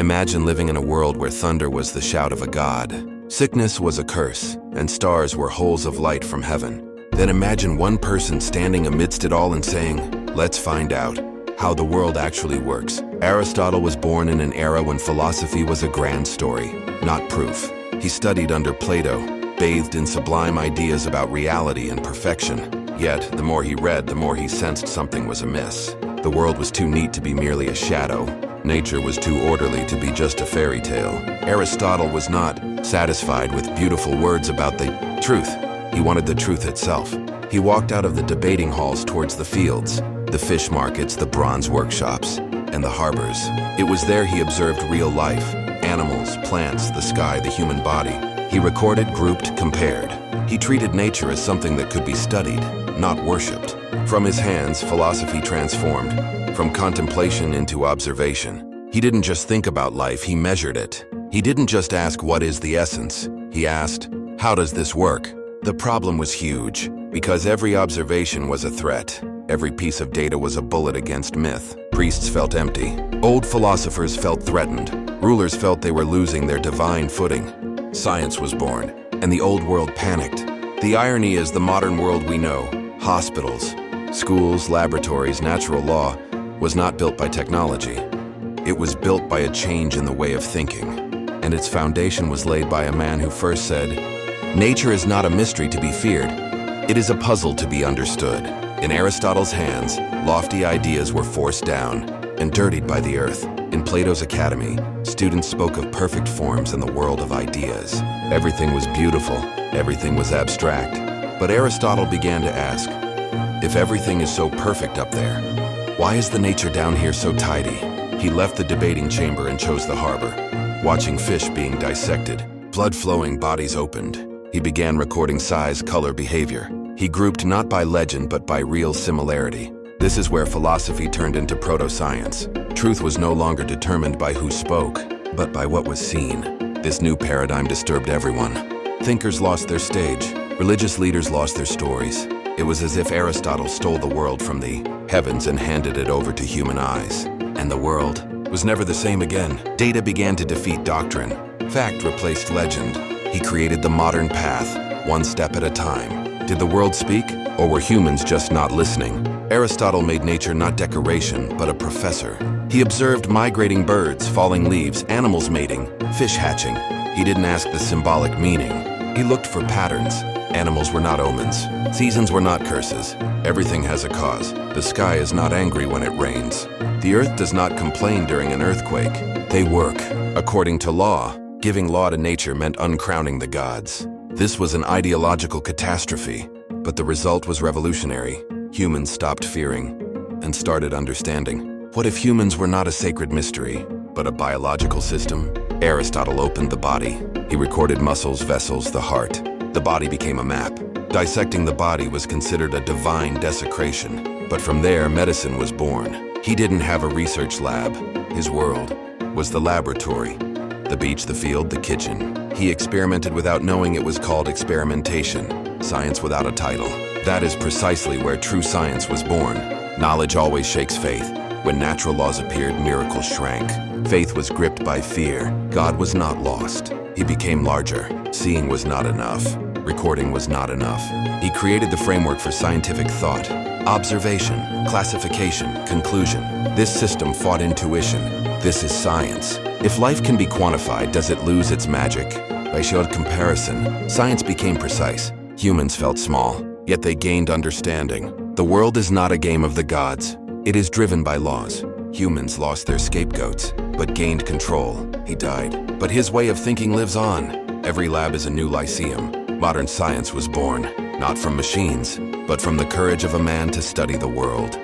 Imagine living in a world where thunder was the shout of a god, sickness was a curse, and stars were holes of light from heaven. Then imagine one person standing amidst it all and saying, "Let's find out how the world actually works." Aristotle was born in an era when philosophy was a grand story, not proof. He studied under Plato, bathed in sublime ideas about reality and perfection. Yet, the more he read, the more he sensed something was amiss. The world was too neat to be merely a shadow. Nature was too orderly to be just a fairy tale. Aristotle was not satisfied with beautiful words about the truth. He wanted the truth itself. He walked out of the debating halls towards the fields, the fish markets, the bronze workshops, and the harbors. It was there he observed real life, animals, plants, the sky, the human body. He recorded, grouped, compared. He treated nature as something that could be studied, not worshipped. From his hands, philosophy transformed, from contemplation into observation. He didn't just think about life, he measured it. He didn't just ask, what is the essence? He asked, how does this work? The problem was huge, because every observation was a threat. Every piece of data was a bullet against myth. Priests felt empty. Old philosophers felt threatened. Rulers felt they were losing their divine footing. Science was born, and the old world panicked. The irony is the modern world we know, hospitals, schools, laboratories, natural law, was not built by technology. It was built by a change in the way of thinking. And its foundation was laid by a man who first said, "Nature is not a mystery to be feared. It is a puzzle to be understood." In Aristotle's hands, lofty ideas were forced down and dirtied by the earth. In Plato's academy, students spoke of perfect forms in the world of ideas. Everything was beautiful, everything was abstract. But Aristotle began to ask, if everything is so perfect up there, why is the nature down here so tidy? He left the debating chamber and chose the harbor, watching fish being dissected, blood flowing, bodies opened. He began recording size, color, behavior. He grouped not by legend but by real similarity. This is where philosophy turned into proto-science. Truth was no longer determined by who spoke, but by what was seen. This new paradigm disturbed everyone. Thinkers lost their stage. Religious leaders lost their stories. It was as if Aristotle stole the world from the heavens and handed it over to human eyes. And the world was never the same again. Data began to defeat doctrine. Fact replaced legend. He created the modern path, one step at a time. Did the world speak, or were humans just not listening? Aristotle made nature not decoration, but a professor. He observed migrating birds, falling leaves, animals mating, fish hatching. He didn't ask the symbolic meaning. He looked for patterns. Animals were not omens. Seasons were not curses. Everything has a cause. The sky is not angry when it rains. The earth does not complain during an earthquake. They work according to law. Giving law to nature meant uncrowning the gods. This was an ideological catastrophe, but the result was revolutionary. Humans stopped fearing and started understanding. What if humans were not a sacred mystery, but a biological system? Aristotle opened the body. He recorded muscles, vessels, the heart. The body became a map. Dissecting the body was considered a divine desecration. But from there, medicine was born. He didn't have a research lab. His world was the laboratory. The beach, the field, the kitchen. He experimented without knowing it was called experimentation. Science without a title. That is precisely where true science was born. Knowledge always shakes faith. When natural laws appeared, miracles shrank. Faith was gripped by fear. God was not lost. He became larger. Seeing was not enough. Recording was not enough. He created the framework for scientific thought. Observation, classification, conclusion. This system fought intuition. This is science. If life can be quantified, does it lose its magic? By sheer comparison, science became precise. Humans felt small, yet they gained understanding. The world is not a game of the gods. It is driven by laws. Humans lost their scapegoats, but gained control. He died, but his way of thinking lives on. Every lab is a new lyceum. Modern science was born, not from machines, but from the courage of a man to study the world.